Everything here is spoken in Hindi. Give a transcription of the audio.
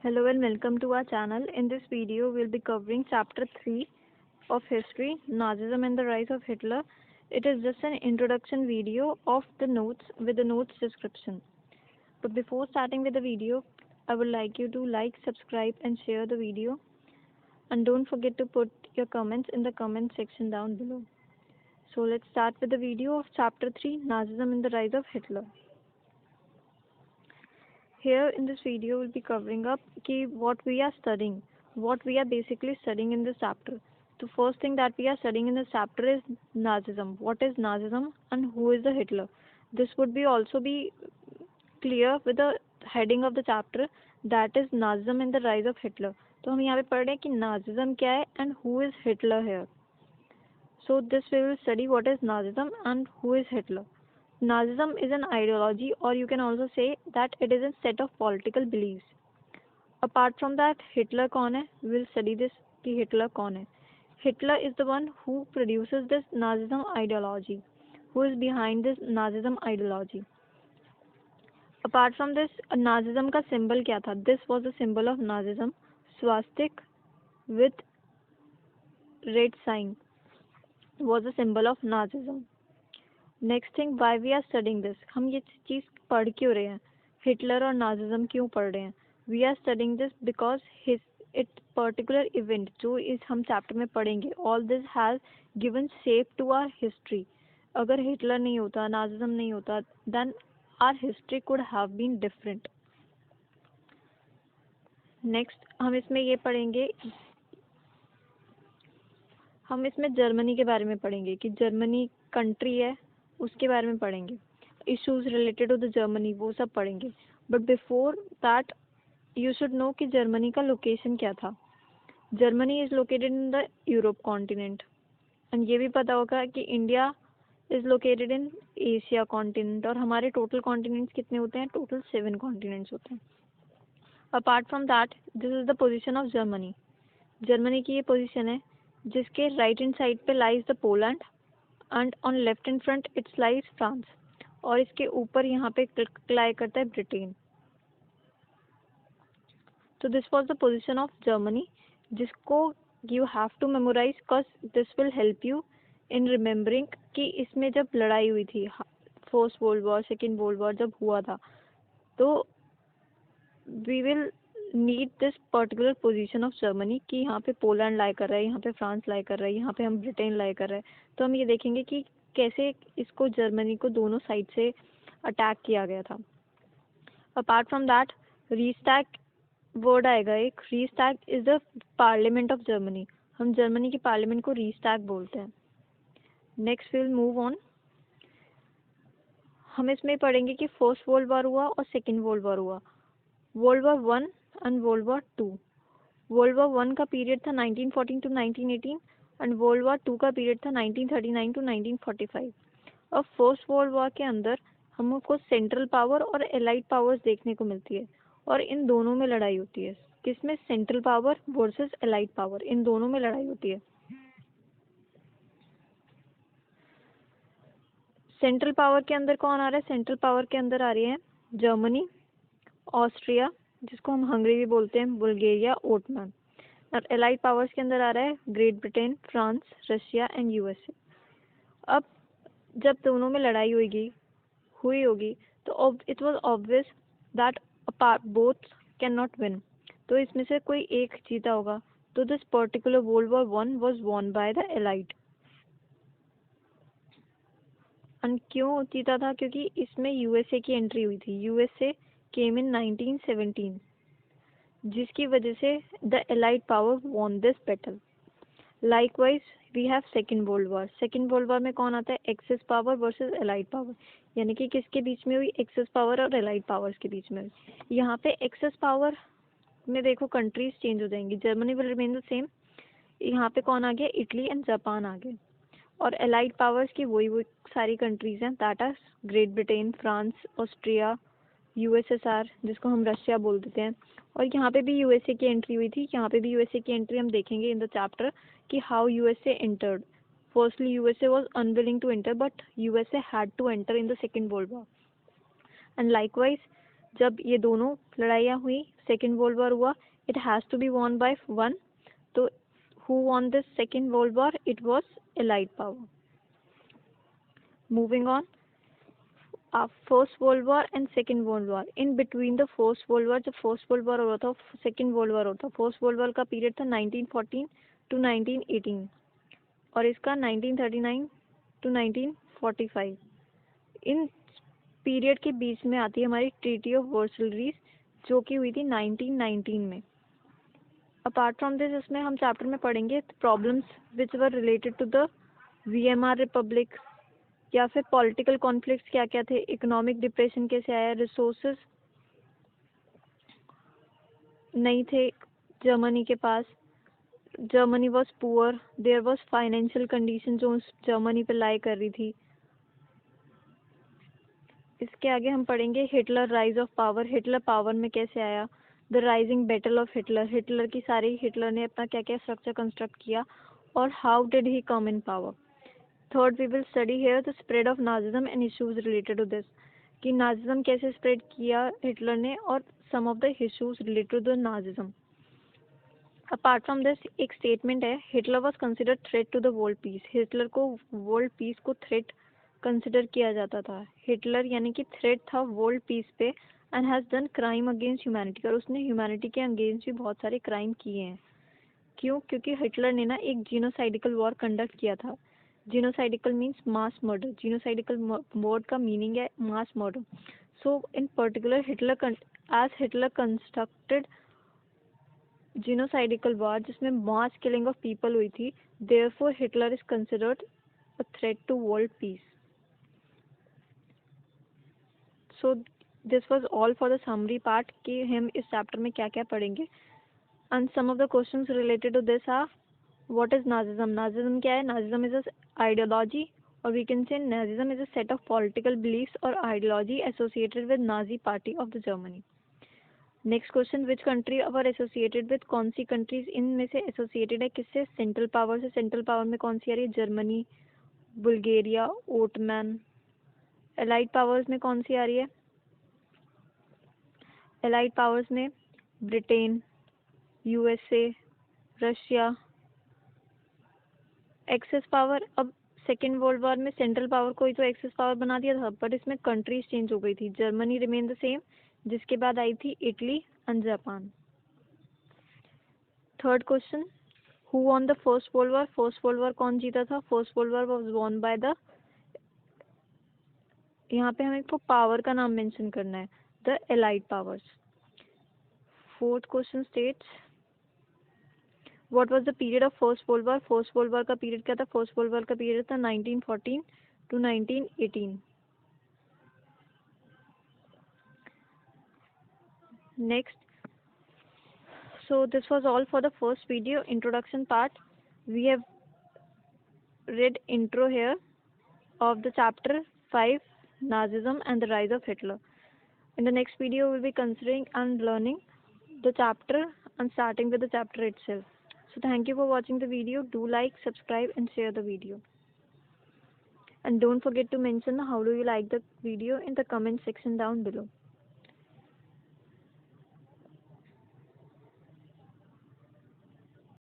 Hello and welcome to our channel. In this video, we'll be covering chapter 3 of history, Nazism and the rise of Hitler. It is just an introduction video of the notes with the notes description. But before starting with the video, I would like you to like, subscribe and share the video. And don't forget to put your comments in the comment section down below. So let's start with the video of chapter 3, Nazism and the rise of Hitler. Here in this video we'll be covering up what we are studying, what we are basically studying in this chapter. The first thing that we are studying in this chapter is Nazism. What is Nazism and who is the Hitler? This would be also be clear with the heading of the chapter, that is Nazism and the rise of Hitler. तो हम यहाँ पे पढ़ रहे हैं कि Nazism क्या है and who is Hitler here. So this we will study what is Nazism and who is Hitler. Nazism is an ideology, or you can also say that it is a set of political beliefs. Apart from that, Hitler कौन है? We will study this कि Hitler कौन है. Hitler is the one who produces this Nazism ideology, who is behind this Nazism ideology. Apart from this, Nazism का symbol क्या था? This was the symbol of Nazism, swastik with red sign was the symbol of Nazism. Next thing, why we are studying this. हम ये चीज़ पढ़ क्यों रहे हैं? हिटलर और नाजिज्म क्यों पढ़ रहे हैं? We are studying this because his it particular event जो इस हम चैप्टर में पढ़ेंगे, all this has given shape to our history. अगर हिटलर नहीं होता, नाजिज्म नहीं होता, then our history could have been different. Next हम इसमें ये पढ़ेंगे, हम इसमें जर्मनी के बारे में पढ़ेंगे कि जर्मनी कंट्री है, उसके बारे में पढ़ेंगे. Issues related to the Germany वो सब पढ़ेंगे. But before that you should know कि जर्मनी का लोकेशन क्या था. Germany is located in the Europe continent. And ये भी पता होगा कि India is located in Asia continent. और हमारे टोटल कॉन्टिनेंट्स कितने होते हैं? टोटल 7 कॉन्टिनेंट्स होते हैं. Apart from that, this is the position of Germany. Germany की ये पोजिशन है जिसके राइट हैंड साइड पे lies the Poland and on left in front it's lies France. और इसके ऊपर यहाँ पे लाई करता है ब्रिटेन. तो this was the position of Germany, जिसको you have to memorize because this will help you in remembering कि इसमें जब लड़ाई हुई थी, first world war, second world war जब हुआ था, तो we will need this particular position of Germany कि यहाँ पे पोलैंड लाई कर रहा है, यहाँ पे फ्रांस लाई कर रहा है, यहाँ पे हम ब्रिटेन लाई कर रहे हैं. तो हम ये देखेंगे कि कैसे इसको जर्मनी को दोनों साइड से अटैक किया गया था. Apart from that, Reichstag word आएगा एक. Reichstag is the parliament of Germany. हम जर्मनी की पार्लियामेंट को रीस्टैग बोलते हैं. Next will move on. हम इसमें पढ़ेंगे कि फर्स्ट वर्ल्ड वॉर हुआ और सेकेंड वर्ल्ड वॉर हुआ. World war 1 and world war 2. World war 1 का पीरियड था 1914 टू 1918 एंड वर्ल्ड वॉर 2 का पीरियड था 1939 टू 1945. और फर्स्ट वर्ल्ड वॉर के अंदर हमको सेंट्रल पावर और एलाइड पावर्स देखने को मिलती है, और इन दोनों में लड़ाई होती है. किसमें? Central power versus allied power, इन दोनों में लड़ाई होती है. सेंट्रल पावर के अंदर कौन आ रहा है? सेंट्रल पावर के अंदर आ रही है जर्मनी, ऑस्ट्रिया जिसको हम हंगरी भी बोलते हैं, बुल्गारिया, ओटमन. और एलाइड पावर्स के अंदर आ रहा है great Britain, France, Russia and USA. अब जब दोनों में लड़ाई हुई होगी तो it was obvious that both can not win. तो इसमें से कोई एक जीता होगा. तो this particular world war 1 was won by the allied. And क्यों जीता था? क्योंकि इसमें यूएसए की एंट्री हुई थी. यूएसए केम इन 1917, जिसकी वजह से the allied power won this battle. Likewise we have second world war. Second world war में कौन आता है? Axis power versus allied power. यानी कि किसके बीच में हुई? एक्सेस पावर और एलाइड पावर्स के बीच में हुई. यहाँ पे एक्सेस पावर में देखो कंट्रीज चेंज हो जाएंगी. Germany will remain the same. यहाँ पे कौन आ गया? इटली एंड जापान आ गए. और एलाइड पावर्स की वही सारी कंट्रीज हैं, that are great Britain, France, Austria, USSR जिसको हम रशिया बोल देते हैं. और यहाँ पे भी यूएसए की एंट्री हुई थी. यहाँ पे भी यूएसए की एंट्री हम देखेंगे इन द चैप्टर कि how USA entered. Firstly USA was unwilling to enter, but USA had to enter in the second world war. And likewise जब ये दोनों लड़ाइयाँ हुई सेकेंड वर्ल्ड वॉर हुआ, it has to be won by one. तो who won this second world war? It was Allied power. Moving on, first world war and second world war. In between the first world war, जब first world war हो रहा था, second world war होता. first world war का पीरियड था 1914 to 1918 और इसका 1939 to 1945. इन पीरियड के बीच में आती है हमारी ट्रीटी ऑफ वर्सलरीज, जो कि हुई थी 1919 में. अपार्ट फ्रॉम दिस, इसमें हम चैप्टर में पढ़ेंगे problems which were related to the Weimar republic, या फिर पॉलिटिकल कॉन्फ्लिक्ट्स क्या क्या थे, इकोनॉमिक डिप्रेशन कैसे आया, रिसोर्सेज नहीं थे जर्मनी के पास, Germany was poor, there was financial condition जो जर्मनी पे लाई कर रही थी. इसके आगे हम पढ़ेंगे Hitler rise of power, Hitler power में कैसे आया, the rising battle of Hitler, Hitler की सारी हिटलर ने अपना क्या क्या स्ट्रक्चर कंस्ट्रक्ट किया और how did he come in power. Third, we will study here the spread of Nazism and issues related to this, कि नाजिज्म कैसे स्प्रेड किया हिटलर ने और some of the issues related to the Nazism. Apart from this, एक स्टेटमेंट है, Hitler was considered threat to the world peace, Hitler को वर्ल्ड पीस को थ्रेट कंसिडर किया जाता था. हिटलर यानी कि थ्रेट था वर्ल्ड पीस पे, and has done crime against humanity, और उसने ह्यूमैनिटी के अगेंस्ट भी बहुत सारे क्राइम किए हैं. क्यों? क्योंकि हिटलर ने ना एक जीनोसाइडिकल वॉर कंडक्ट किया था. Genocidal means mass murder, genocidal word का मीनिंग है mass murder. So in particular Hitler constructed genocidal war जिसमें मास किलिंग ऑफ पीपल हुई थी, therefore Hitler is considered a threat to world peace. So this was all for the summary part, कि हम इस चैप्टर में क्या क्या पढ़ेंगे. And some of the questions related to this are, what is Nazism, Nazism क्या है, नाजिज्म इज अ आइडियोलॉजी, और we can say Nazism is a set of political beliefs और ideology associated with Nazi party of the Germany. Next question, which country were associated with, कौन सी कंट्रीज इनमें से एसोसिएटेड है किससे, सेंट्रल पावर से. सेंट्रल पावर में कौन सी आ रही है, Germany, Bulgaria, Ottoman. Allied powers में कौन सी आ रही है, एलाइड पावर्स में Britain, USA, Russia. Axis power, अब सेकेंड वर्ल्ड वॉर में सेंट्रल पावर को ही तो एक्सेस पावर बना दिया था, बट इसमें कंट्रीज चेंज हो गई थी. जर्मनी रिमेन द सेम, जिसके बाद आई थी Italy and Japan. Third question, who won the first world war, first world war कौन जीता था, first world war was won by the, यहाँ पे हमें पावर का नाम मेंशन करना है, the allied powers. Fourth question states, what was the period of first world war, first world war का पीरियड क्या था, फर्स्ट वर्ल्ड वॉर का पीरियड था 1914 to 1918. Next, so this was all for the first video introduction part. We have read intro here of the chapter 5, Nazism and the rise of Hitler. In the next video, we'll be considering and learning the chapter and starting with the chapter itself. So thank you for watching the video. Do like, subscribe and share the video. And don't forget to mention how do you like the video in the comment section down below.